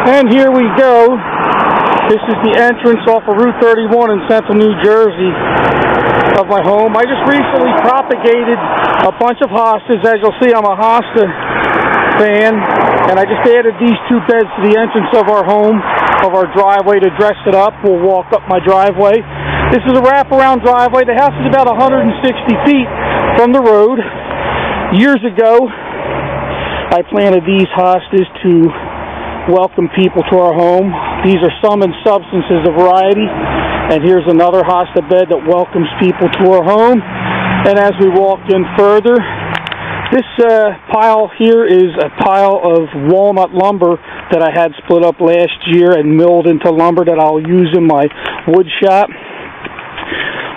And here we go. This is the entrance off of Route 31 in central New Jersey of my home. I just recently propagated a bunch of hostas. As you'll see, I'm a hosta fan, and I just added these two beds to the entrance of our home, of our driveway, to dress it up. We'll walk up my driveway. This is a wraparound driveway. The house is about 160 feet from the road. Years ago, I planted these hostas to welcome people to our home. These are Sum and Substances, a variety. And here's another hosta bed that welcomes people to our home. And as we walk in further, this pile here is a pile of walnut lumber that I had split up last year and milled into lumber that I'll use in my wood shop.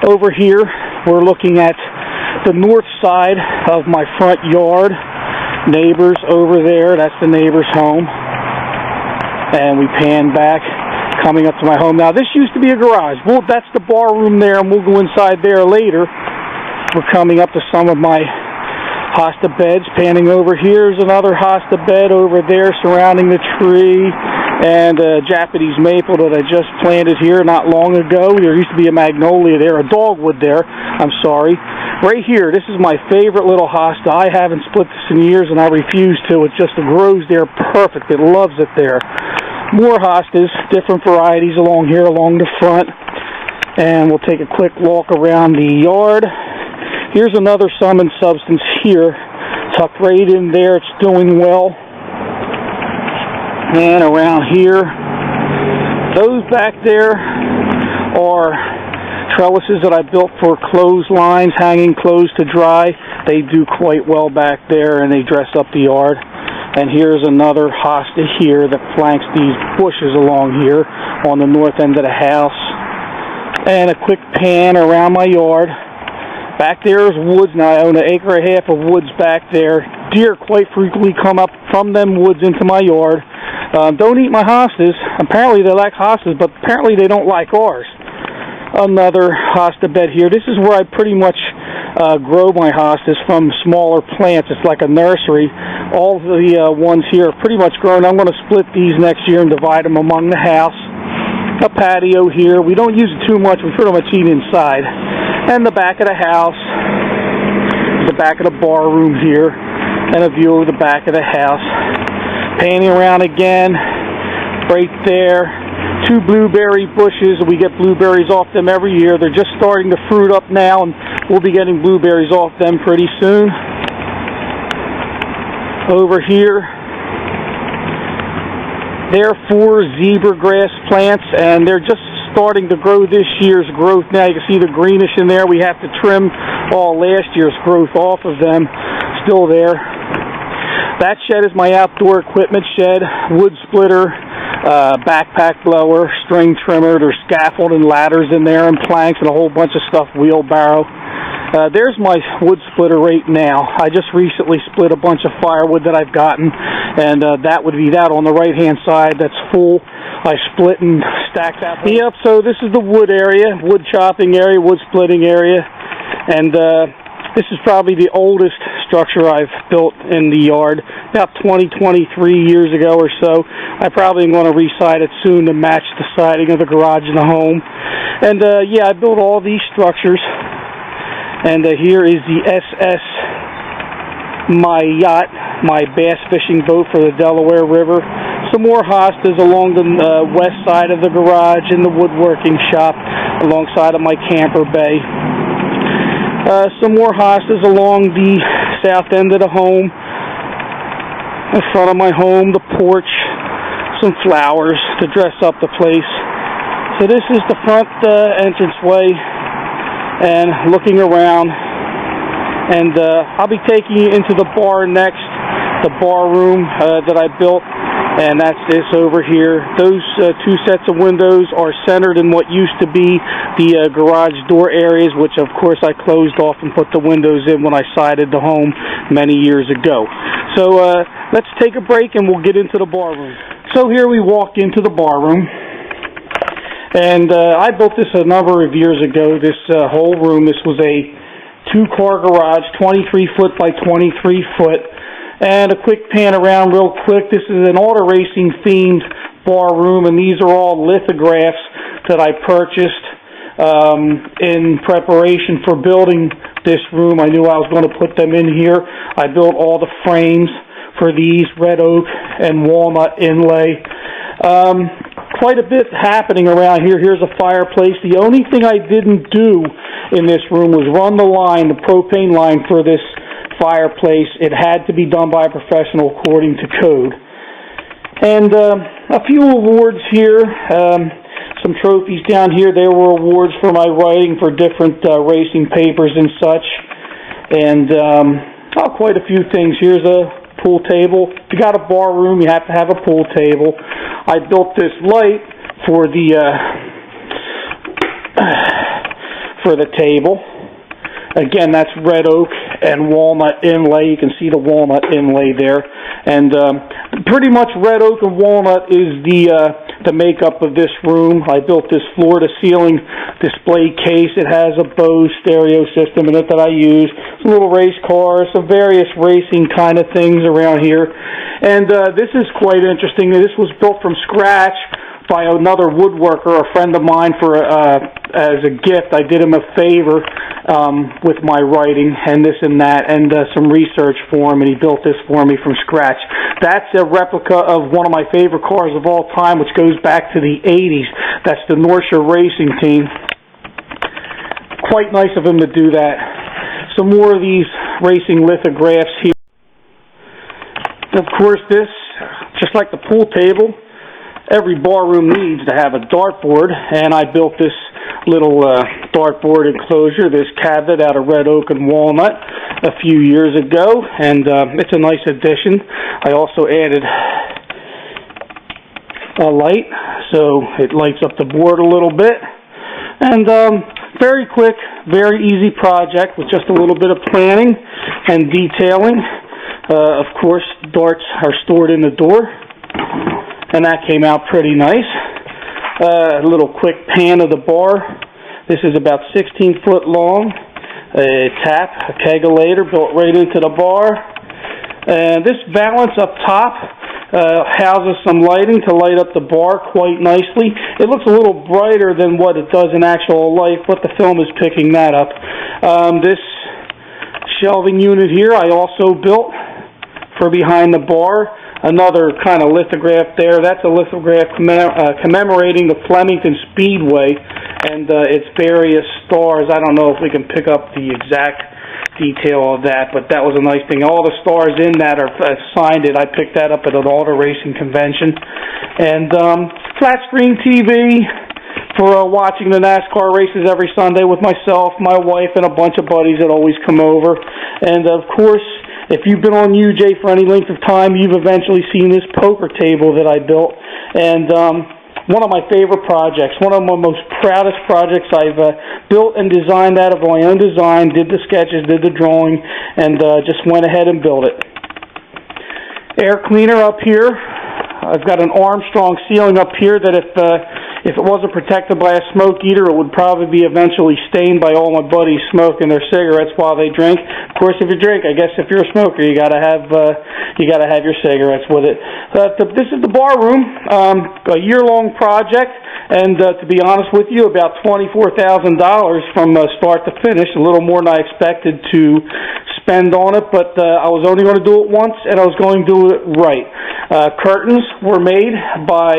Over here, we're looking at the north side of my front yard. Neighbors over there, that's the neighbor's home. And we pan back, coming up to my home. Now, this used to be a garage. Well, that's the bar room there, and we'll go inside there later. We're coming up to some of my hosta beds. Panning over here is another hosta bed over there surrounding the tree, and a Japanese maple that I just planted here not long ago. There used to be a magnolia there, a dogwood there, I'm sorry. Right here, this is my favorite little hosta. I haven't split this in years, and I refuse to. It just grows there perfect. It loves it there. More hostas, different varieties along here, along the front. And we'll take a quick walk around the yard. Here's another Sum and Substance here, tucked right in there. It's doing well. And around here, those back there are trellises that I built for clotheslines, hanging clothes to dry. They do quite well back there, and they dress up the yard. And here's another hosta here that flanks these bushes along here on the north end of the house. And a quick pan around my yard. Back there is woods. Now I own an acre and a half of woods back there. Deer quite frequently come up from them woods into my yard. Don't eat my hostas. Apparently they like hostas, but apparently they don't like ours. Another hosta bed here. This is where I pretty much grow my hostas from smaller plants. It's like a nursery. All of the ones here are pretty much grown. I'm going to split these next year and divide them among the house. A patio here. We don't use it too much. We pretty much eat inside. And the back of the house. The back of the bar room here. And a view of the back of the house. Panning around again. Right there. Two blueberry bushes. We get blueberries off them every year. They're just starting to fruit up now, and we'll be getting blueberries off them pretty soon. Over here, there are 4 zebra grass plants, and they're just starting to grow this year's growth now. You can see the greenish in there. We have to trim all last year's growth off of them. Still there. That shed is my outdoor equipment shed, wood splitter, backpack blower, string trimmer. There's scaffold and ladders in there, and planks and a whole bunch of stuff, wheelbarrow. There's my wood splitter right now. I just recently split a bunch of firewood that I've gotten, and that would be that on the right-hand side. That's full. I split and stacked that. Yep, so this is the wood area, wood chopping area, wood splitting area, and this is probably the oldest structure I've built in the yard, about 23 years ago or so. I probably am going to re-side it soon to match the siding of the garage and the home. And yeah, I built all these structures. And here is the SS, my yacht, my bass fishing boat for the Delaware River. Some more hostas along the west side of the garage in the woodworking shop alongside of my camper bay. Some more hostas along the south end of the home, in front of my home, the porch, some flowers to dress up the place. So this is the front entranceway, and looking around, and I'll be taking you into the bar next, the bar room that I built, and that's this over here. Those 2 sets of windows are centered in what used to be the garage door areas, which of course I closed off and put the windows in when I sided the home many years ago. So let's take a break and we'll get into the bar room. So here we walk into the bar room. And I built this a number of years ago, this whole room. This was a 2-car garage, 23 foot by 23 foot. And a quick pan around real quick. This is an auto racing themed bar room, and these are all lithographs that I purchased in preparation for building this room. I knew I was going to put them in here. I built all the frames for these, red oak and walnut inlay. Quite a bit happening around here. Here's a fireplace. The only thing I didn't do in this room was run the propane line for this fireplace. It had to be done by a professional according to code. And a few awards here. Some trophies down here. There were awards for my writing for different racing papers and such. And quite a few things. Here's a pool table. If you got a bar room, you have to have a pool table. I built this light for the table. Again, that's red oak and walnut inlay. You can see the walnut inlay there. And pretty much red oak and walnut is the makeup of this room. I built this floor-to-ceiling display case. It has a Bose stereo system in it that I use. Some little race cars, some various racing kind of things around here. And this is quite interesting. This was built from scratch by another woodworker, a friend of mine, as a gift. I did him a favor with my writing and this and that, and some research for him, and he built this for me from scratch. That's a replica of one of my favorite cars of all time, which goes back to the 80s. That's the Norcia Racing Team. Quite nice of him to do that. Some more of these racing lithographs here. Of course, this, just like the pool table, every bar room needs to have a dartboard, and I built this little dartboard enclosure, this cabinet out of red oak and walnut a few years ago, and it's a nice addition. I also added a light, so it lights up the board a little bit, and very quick, very easy project with just a little bit of planning and detailing. Of course, darts are stored in the door, and that came out pretty nice. A little quick pan of the bar. This is about 16 foot long. A tap, a kegulator built right into the bar. And this valance up top houses some lighting to light up the bar quite nicely. It looks a little brighter than what it does in actual life, but the film is picking that up. This shelving unit here I also built for behind the bar. Another kind of lithograph there. That's a lithograph commemorating the Flemington Speedway and its various stars. I don't know if we can pick up the exact detail of that, but that was a nice thing. All the stars in that are signed it. I picked that up at an auto racing convention. And flat screen TV for watching the NASCAR races every Sunday with myself, my wife, and a bunch of buddies that always come over. And of course, if you've been on UJ for any length of time, you've eventually seen this poker table that I built. And one of my favorite projects, one of my most proudest projects. I've built and designed that of my own design, did the sketches, did the drawing, and just went ahead and built it. Air cleaner up here. I've got an Armstrong ceiling up here that if it wasn't protected by a smoke eater, it would probably be eventually stained by all my buddies smoking their cigarettes while they drink. Of course, if you drink, I guess if you're a smoker, you gotta have your cigarettes with it. This is the bar room, a year-long project, and to be honest with you, about $24,000 from start to finish, a little more than I expected to spend on it, but I was only going to do it once, and I was going to do it right. Curtains were made by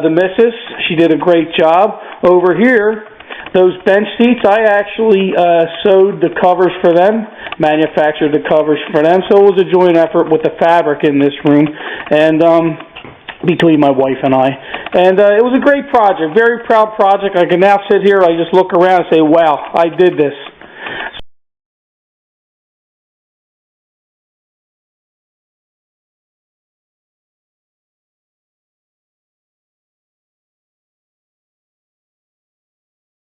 the missus. She did a great job. Over here, those bench seats, I actually sewed the covers for them, manufactured the covers for them, so it was a joint effort with the fabric in this room, and between my wife and I. And it was a great project, very proud project. I can now sit here, I just look around and say, wow, I did this.